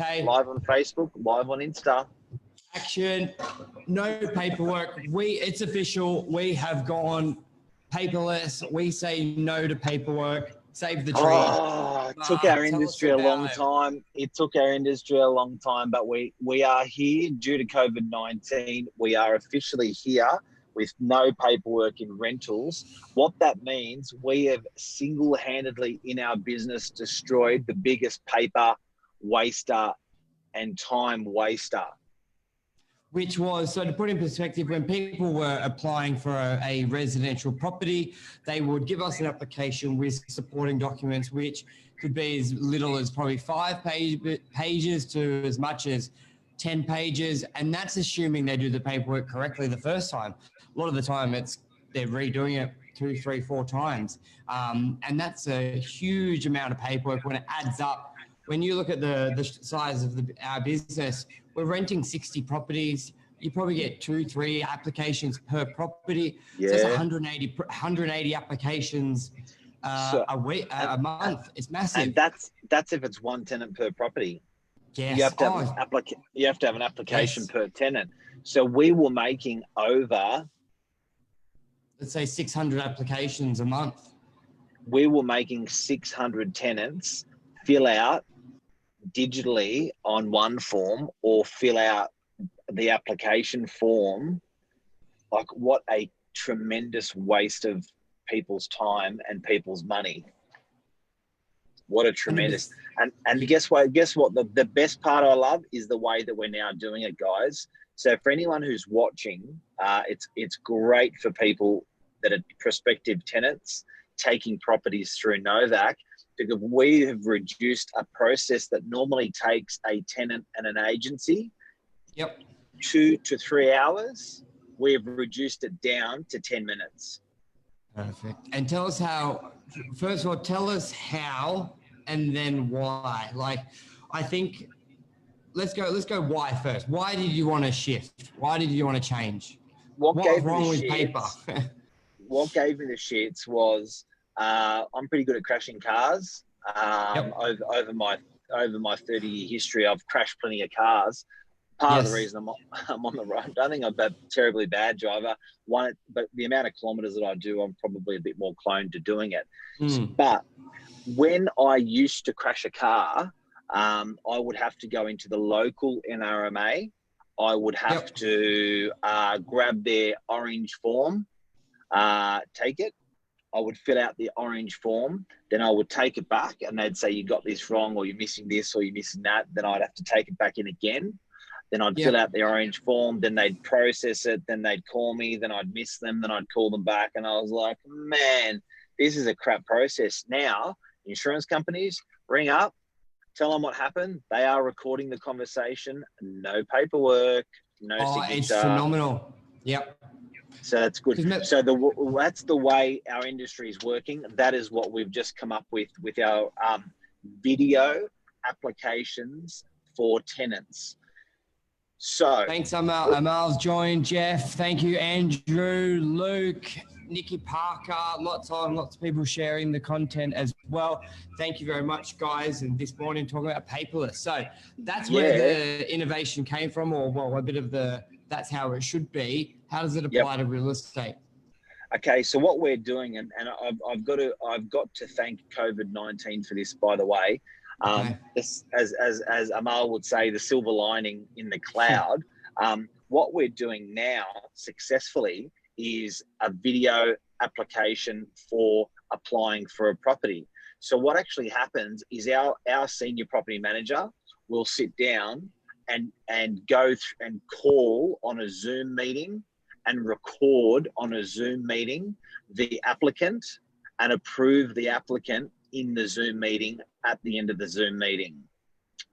Okay. Live on Facebook, live on Insta. Action. No paperwork. It's official. We have gone paperless. We say no to paperwork. Save the tree. Oh, it took our industry a long it. time. It took our industry a long time, but we are here due to COVID-19. We are officially here with no paperwork in rentals. What that means, we have single-handedly in our business destroyed the biggest paper waster and time waster. Which was, so to put in perspective, when people were applying for a residential property, they would give us an application with supporting documents, which could be as little as probably 5 pages to as much as 10 pages. And that's assuming they do the paperwork correctly the first time. A lot of the time they're redoing it 2, 3, 4 times. And that's a huge amount of paperwork when it adds up. When you look at the size of our business, we're renting 60 properties. You probably get 2, 3 applications per property. Yeah. So that's 180 applications a week, a month. It's massive. And that's if it's one tenant per property. Yes. You have to have an application Yes. per tenant. So we were making over, let's say 600 applications a month. We were making 600 tenants fill out digitally on one form or fill out the application form. Like, what a tremendous waste of people's time and people's money. What a tremendous, and guess what? The best part I love is the way that we're now doing it, guys. So for anyone who's watching, it's great for people that are prospective tenants taking properties through Novak, because we have reduced a process that normally takes a tenant and an agency 2 to 3 hours. We have reduced it down to 10 minutes. Perfect. And tell us how, first of all, tell us how and then why. Like, I think, let's go why first. Why did you want to shift? Why did you want to change? What was wrong with paper? What gave me the shits was, I'm pretty good at crashing cars. Over my 30-year history, I've crashed plenty of cars. Part of the reason I'm on the road, I don't think I'm a terribly bad driver. But the amount of kilometres that I do, I'm probably a bit more prone to doing it. But when I used to crash a car, I would have to go into the local NRMA. I would have to grab their orange form, take it. I would fill out the orange form, then I would take it back and they'd say, you got this wrong, or you're missing this, or you're missing that. Then I'd have to take it back in again. Then I'd fill out the orange form, then they'd process it, then they'd call me, then I'd miss them, then I'd call them back. And I was like, man, this is a crap process. Now, insurance companies, ring up, tell them what happened. They are recording the conversation. No paperwork, no signature. It's phenomenal. Yep. So that's good. So that's the way our industry is working. That is what we've just come up with our video applications for tenants. So thanks, Amal. Amal's joined. Jeff, thank you. Andrew, Luke, Nikki Parker, lots of people sharing the content as well. Thank you very much, guys. And this morning talking about paperless. So that's where the innovation came from, or well, a bit of that's how it should be. How does it apply to real estate? Okay, so what we're doing, and I've got to thank COVID-19 for this, by the way. This, as Amal would say, the silver lining in the cloud. What we're doing now successfully is a video application for applying for a property. So what actually happens is our senior property manager will sit down and go and call on a Zoom meeting and record on a Zoom meeting the applicant and approve the applicant in the Zoom meeting at the end of the Zoom meeting.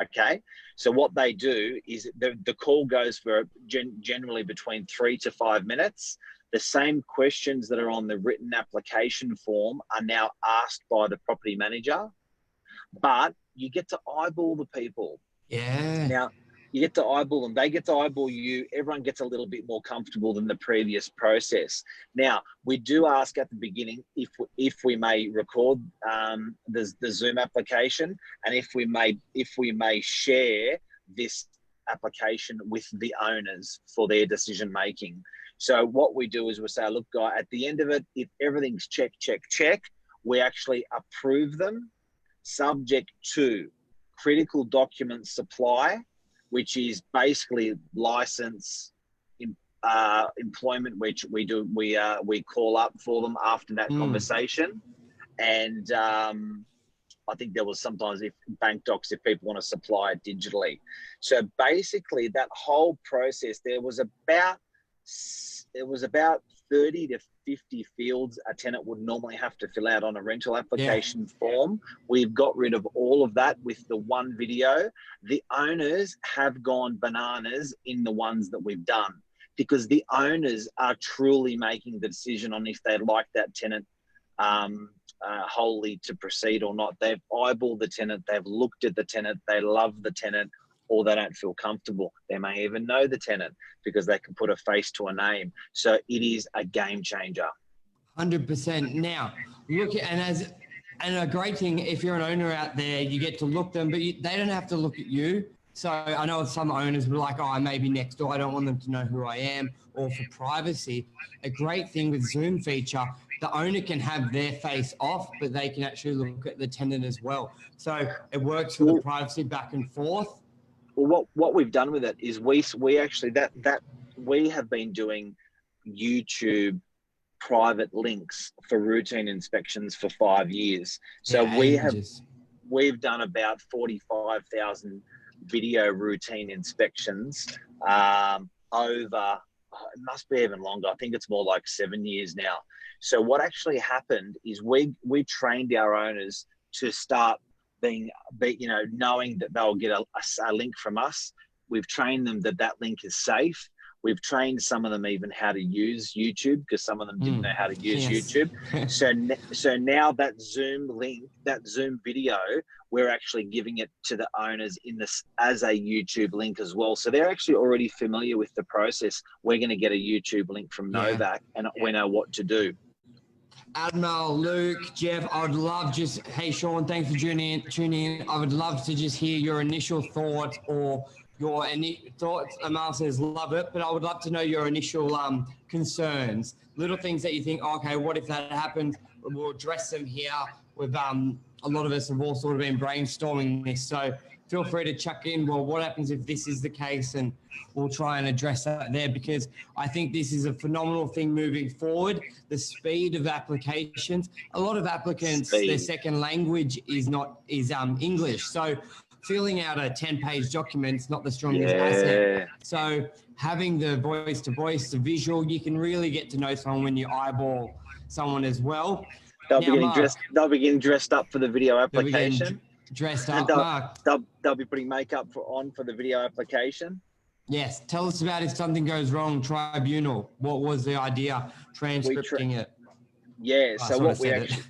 Okay, so what they do is the call goes for generally between 3 to 5 minutes. The same questions that are on the written application form are now asked by the property manager, but you get to eyeball the people. Yeah. You get to eyeball them. They get to eyeball you. Everyone gets a little bit more comfortable than the previous process. Now, we do ask at the beginning if we may record the Zoom application, and if we may share this application with the owners for their decision making. So what we do is we say, look, guy, at the end of it, if everything's check, we actually approve them, subject to critical document supply, which is basically license, employment, which we call up for them after that conversation. And I think there was sometimes if bank docs, if people want to supply it digitally. So basically that whole process, there was about 30 to 50 fields a tenant would normally have to fill out on a rental application form. We've got rid of all of that with the one video. The owners have gone bananas in the ones that we've done, because the owners are truly making the decision on if they like that tenant wholly to proceed or not. They've eyeballed the tenant, they've looked at the tenant, they love the tenant, or they don't feel comfortable. They may even know the tenant because they can put a face to a name. So it is a game changer. 100%. Now, look, and a great thing, if you're an owner out there, you get to look them, but they don't have to look at you. So I know some owners were like, oh, I may be next door, I don't want them to know who I am, or for privacy. A great thing with Zoom feature, the owner can have their face off, but they can actually look at the tenant as well. So it works for the privacy back and forth. Well, what we've done with it is we actually we have been doing YouTube private links for routine inspections for 5 years. So we've done about 45,000 video routine inspections over, it must be even longer. I think it's more like 7 years now. So what actually happened is we trained our owners to start knowing that they'll get a link from us. We've trained them that link is safe. We've trained some of them even how to use YouTube, because some of them didn't know how to use YouTube. So now that Zoom link, that Zoom video, we're actually giving it to the owners as a YouTube link as well. So they're actually already familiar with the process. We're going to get a YouTube link from Novak, and we know what to do. Admiral, Luke, Jeff, I would love hey, Sean, thanks for tuning in. I would love to just hear your initial thoughts, or your thoughts. Amal says, love it, but I would love to know your initial concerns, little things that you think, okay, what if that happens? We'll address them here. With a lot of us have all sort of been brainstorming this, so feel free to chuck in, well, what happens if this is the case? And we'll try and address that there, because I think this is a phenomenal thing moving forward. The speed of applications. A lot of applicants, their second language is English. So filling out a 10-page document is not the strongest asset. So having the voice-to-voice, the visual, you can really get to know someone when you eyeball someone as well. They'll be getting dressed up for the video application. Dressed up, Mark. They'll be putting makeup on for the video application. Yes. Tell us about if something goes wrong, tribunal. What was the idea? Transcripting it. Yeah. So what we actually...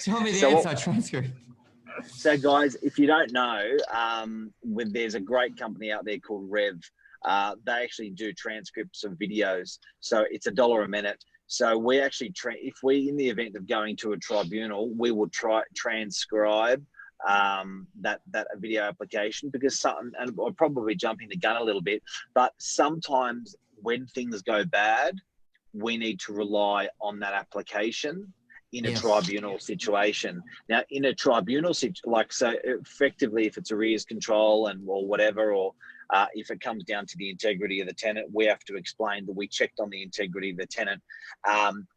Tell me the answer, transcript. So guys, if you don't know, there's a great company out there called Rev. They actually do transcripts of videos. So it's $1 a minute. So we actually, if we, in the event of going to a tribunal, we will transcribe that video application, because and I'm probably jumping the gun a little bit, but sometimes when things go bad, we need to rely on that application in a tribunal situation. Now, in a tribunal so effectively, if it's arrears control or whatever, or if it comes down to the integrity of the tenant, we have to explain that we checked on the integrity of the tenant.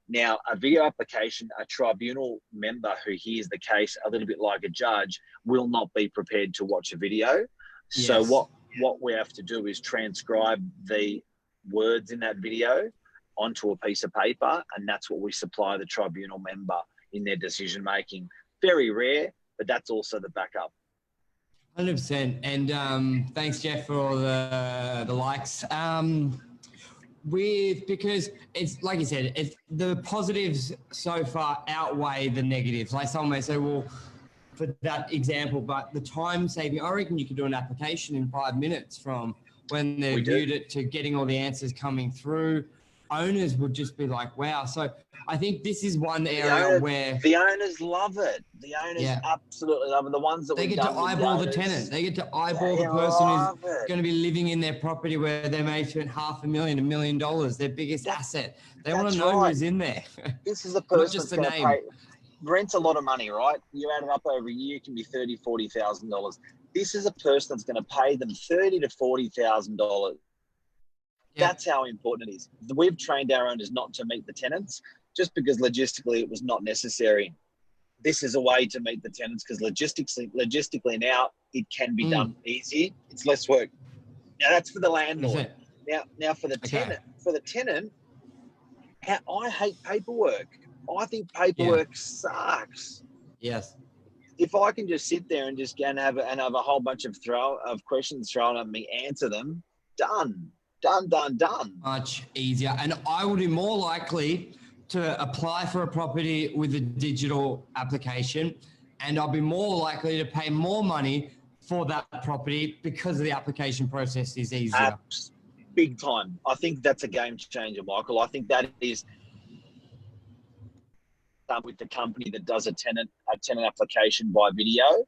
Now, a video application, a tribunal member who hears the case, a little bit like a judge, will not be prepared to watch a video. So what we have to do is transcribe the words in that video onto a piece of paper, and that's what we supply the tribunal member in their decision making. Very rare, but that's also the backup. 100%. And thanks, Jeff, for all the likes. Because it's like you said, the positives so far outweigh the negatives. Like someone may say, well, for that example, but the time saving, I reckon you could do an application in 5 minutes from when they viewed it to getting all the answers coming through. Owners would just be like, wow. So I think this is one area where the owners love it. The owners absolutely love it. The ones that they get to eyeball the tenant. They get to eyeball the person who's going to be living in their property where they may spend $500,000, $1 million, their biggest asset. They want to know who's in there. This is a person that's going to pay. Rent's a lot of money, right? You add it up over a year, it can be $30,000, $40,000. This is a person that's going to pay them $30,000 to $40,000. That's how important it is. We've trained our owners not to meet the tenants just because logistically it was not necessary. This is a way to meet the tenants because logistically now it can be done easy. It's less work. Now that's for the landlord. Now for the tenant, I hate paperwork. I think paperwork sucks. Yes. If I can just sit there and just have a whole bunch of questions thrown at me, answer them, done. Much easier. And I would be more likely to apply for a property with a digital application, and I'll be more likely to pay more money for that property because the application process is easier. Big time. I think that's a game changer, Michael. I think that is with the company that does a tenant application by video.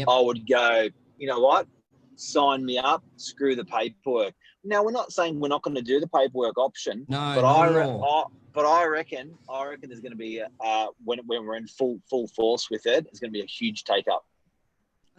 I would go, you know what? Sign me up, screw the paperwork. Now, we're not saying we're not going to do the paperwork option, but I reckon there's going to be when we're in full force with it, it's going to be a huge take up.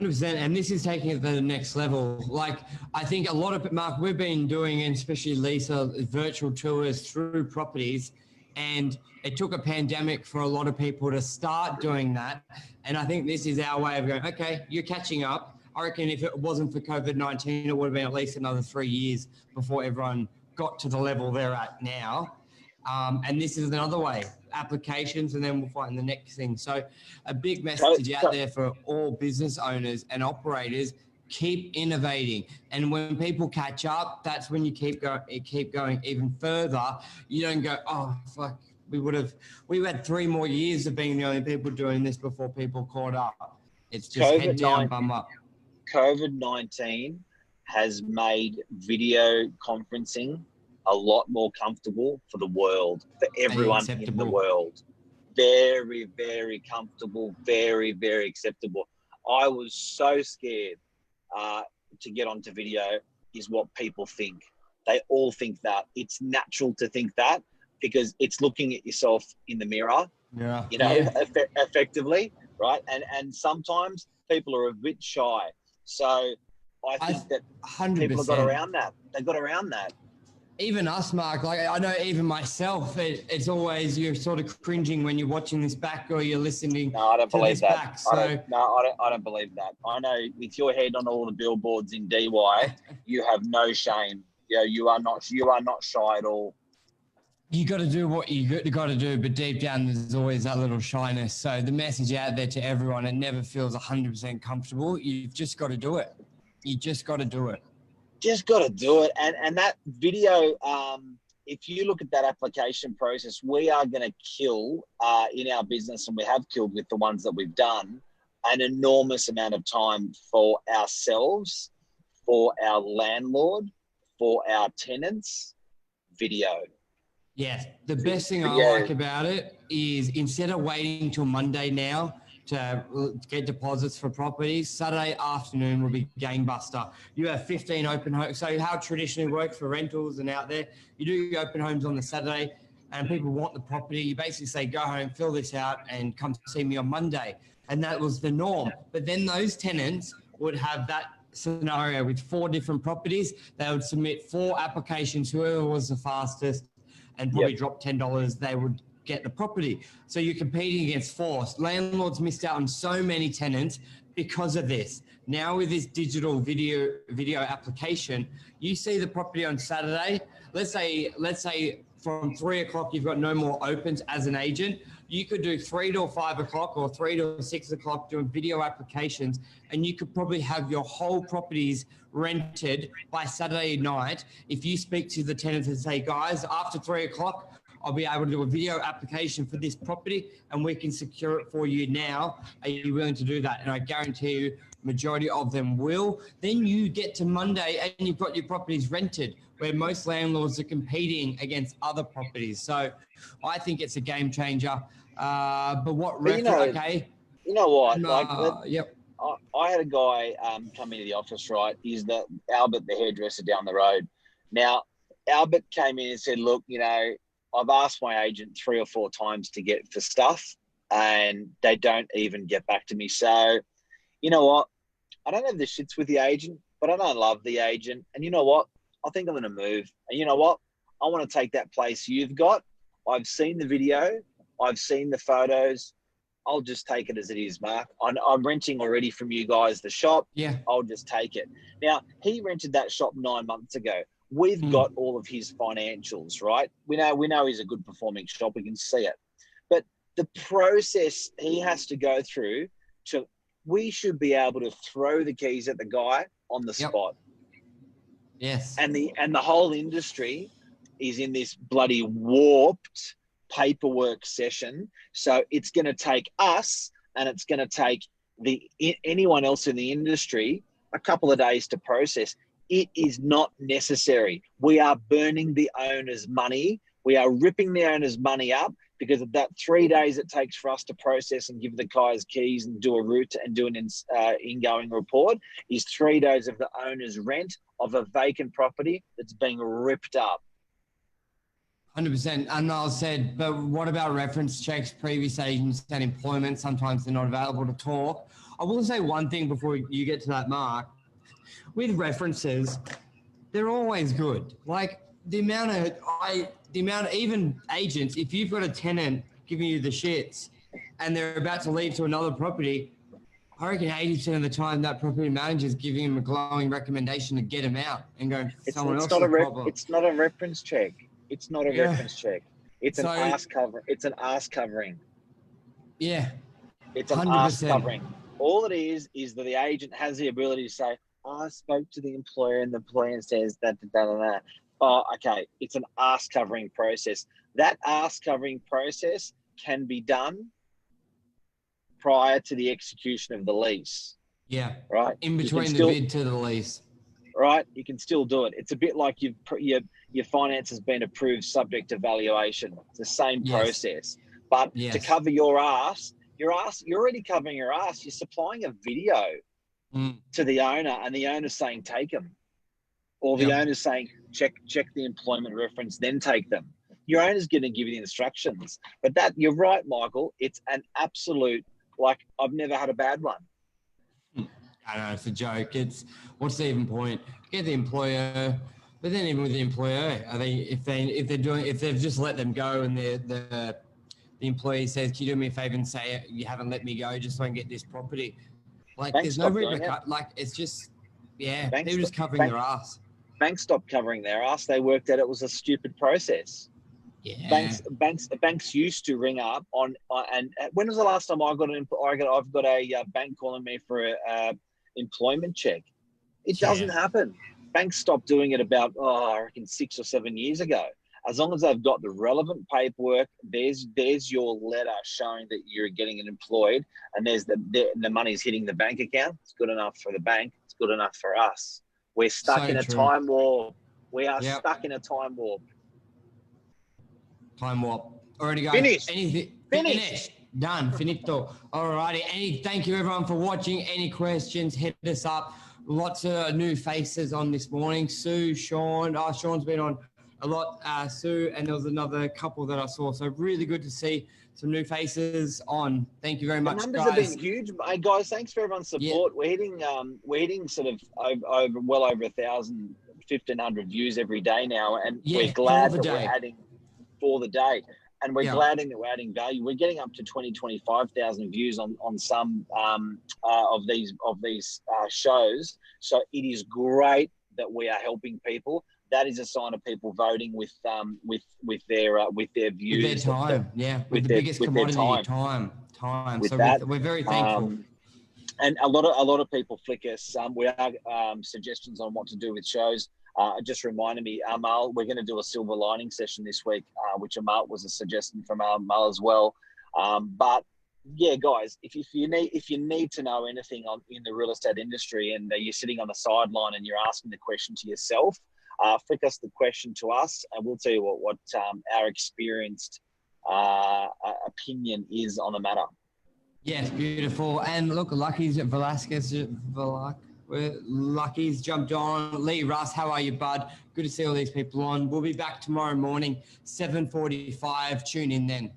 100%, and this is taking it to the next level. Like, I think a lot of, Mark, we've been doing, and especially Lisa, virtual tours through properties, and it took a pandemic for a lot of people to start doing that. And I think this is our way of going, okay, you're catching up. I reckon if it wasn't for COVID-19, it would have been at least another 3 years before everyone got to the level they're at now. And this is another way, applications, and then we'll find the next thing. So a big message out there for all business owners and operators: keep innovating. And when people catch up, that's when you keep going even further. You don't go, oh, fuck, we had 3 more years of being the only people doing this before people caught up. It's just head down, bum up. COVID-19 has made video conferencing a lot more comfortable for the world, for everyone in the world. Very, very comfortable, very, very acceptable. I was so scared to get onto video is what people think. They all think that. It's natural to think that because it's looking at yourself in the mirror, effectively, right? And sometimes people are a bit shy. So I think that 100%. people have got around that. They've got around that. Even us, Mark, like I know even myself, it's always, you're sort of cringing when you're watching this back or you're listening to this back. So I don't believe that. I know with your head on all the billboards in DY, you have no shame. You are not shy at all. You got to do what you got to do, but deep down there's always that little shyness. So the message out there to everyone, it never feels 100% comfortable. You've just got to do it. You just got to do it. Just got to do it. And that video, if you look at that application process, we are going to kill in our business, and we have killed with the ones that we've done, an enormous amount of time for ourselves, for our landlord, for our tenants. Video. Yes. The best thing I like about it is instead of waiting till Monday now to get deposits for properties, Saturday afternoon will be gangbuster. You have 15 open homes. So how it traditionally works for rentals and out there, you do your open homes on the Saturday and people want the property. You basically say, go home, fill this out and come see me on Monday. And that was the norm. But then those tenants would have that scenario with 4 different properties. They would submit 4 applications, whoever was the fastest, and probably drop $10, they would get the property. So you're competing against force. Landlords missed out on so many tenants because of this. Now with this digital video application, you see the property on Saturday. Let's say from 3 o'clock, you've got no more opens as an agent. You could do 3 to 5 o'clock or 3 to 6 o'clock doing video applications, and you could probably have your whole properties rented by Saturday night. If you speak to the tenants and say, guys, after 3 o'clock, I'll be able to do a video application for this property and we can secure it for you now. Are you willing to do that? And I guarantee you, majority of them will. Then you get to Monday and you've got your properties rented, where most landlords are competing against other properties. So I think it's a game changer. But what okay? You know what? Yep. I had a guy come into the office, right? He's Albert, the hairdresser down the road. Now, Albert came in and said, look, you know, I've asked my agent 3 or 4 times to get for stuff and they don't even get back to me. So, you know what? I don't have the shits with the agent, but I don't love the agent. And you know what? I think I'm going to move. And you know what? I want to take that place you've got. I've seen the video. I've seen the photos. I'll just take it as it is, Mark. I'm renting already from you guys the shop. Yeah. I'll just take it. Now, he rented that shop 9 months ago. We've got all of his financials, right? We know he's a good performing shop. We can see it. But the process he has to go through we should be able to throw the keys at the guy on the spot. Yes. And the whole industry is in this bloody warped paperwork session. So it's going to take us and it's going to take anyone else in the industry a couple of days to process. It is not necessary. We are burning the owner's money. We are ripping the owner's money up because of that 3 days it takes for us to process and give the guys keys and do a route and do an ingoing report is 3 days of the owner's rent of a vacant property that's being ripped up. 100%. And I said, but what about reference checks, previous agents and employment? Sometimes they're not available to talk. I will say one thing before you get to that, Mark. With references, they're always good. Like the amount of even agents, if you've got a tenant giving you the shits and they're about to leave to another property, I reckon 80% of the time that property manager is giving him a glowing recommendation to get him out and go, someone else's problem. It's not a reference check. It's not a reference check. It's an ass cover. It's an ass covering. Yeah. It's an 100%. ass covering. All it is that the agent has the ability to say, I spoke to the employer and the employer says that. Oh, okay. It's an ass covering process. That ass covering process can be done prior to the execution of the lease. Yeah. Right. In between the bid to the lease. Right. You can still do it. It's a bit like your finance has been approved subject to valuation. It's the same process. But to cover your ass, you're already covering your ass. You're supplying a video to the owner and the owner's saying, take them. Or the owner's saying, check the employment reference, then take them. Your owner's going to give you the instructions. But you're right, Michael. It's an absolute, I've never had a bad one. I know, it's a joke. What's the even point? Get the employer, but then even with the employer, if they've just let them go and the employee says, can you do me a favor and say you haven't let me go just so I can get this property? There's no repercussion. It's just, they're just covering their ass. Banks stopped covering their ass. They worked out it was a stupid process. Yeah. Banks used to ring up and when was the last time I've got a bank calling me for a employment check? It doesn't happen. Banks stopped doing it about I reckon 6 or 7 years ago. As long as they've got the relevant paperwork, there's your letter showing that you're getting employed, and there's the money's hitting the bank account. It's good enough for the bank. It's good enough for us. We're stuck in a time warp. We are stuck in a time warp. Time warp. Already go. Finished. Done. Finito. Alrighty. Thank you everyone for watching. Any questions, hit us up. Lots of new faces on this morning. Sue, Sean. Sean's been on a lot. Sue, and there was another couple that I saw. So really good to see some new faces on. Thank you very much, guys. The numbers have been huge. Hey, guys, thanks for everyone's support. We're hitting sort of over 1,000, 1,500 views every day now, and we're glad that we're adding for the day. And we're glad that we're adding value. We're getting up to 25,000 views on some of these shows. So it is great that we are helping people. That is a sign of people voting with their views, with their time, with the biggest commodity, time. So we're very thankful. And a lot of people flick us. We are suggestions on what to do with shows. just reminded me, Mal, we're going to do a silver lining session this week, which Amal was a suggestion from Mal as well. But yeah, guys, if you need to know anything in the real estate industry, and you're sitting on the sideline and you're asking the question to yourself, flick us the question to us, and we'll tell you what our experienced opinion is on the matter. Yes, beautiful. And look, Lucky's jumped on. Lee, Russ, how are you, bud? Good to see all these people on. We'll be back tomorrow morning, 7:45. Tune in then.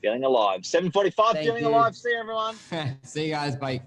Feeling alive. 7:45, feeling alive. See you, everyone. See you guys. Bye.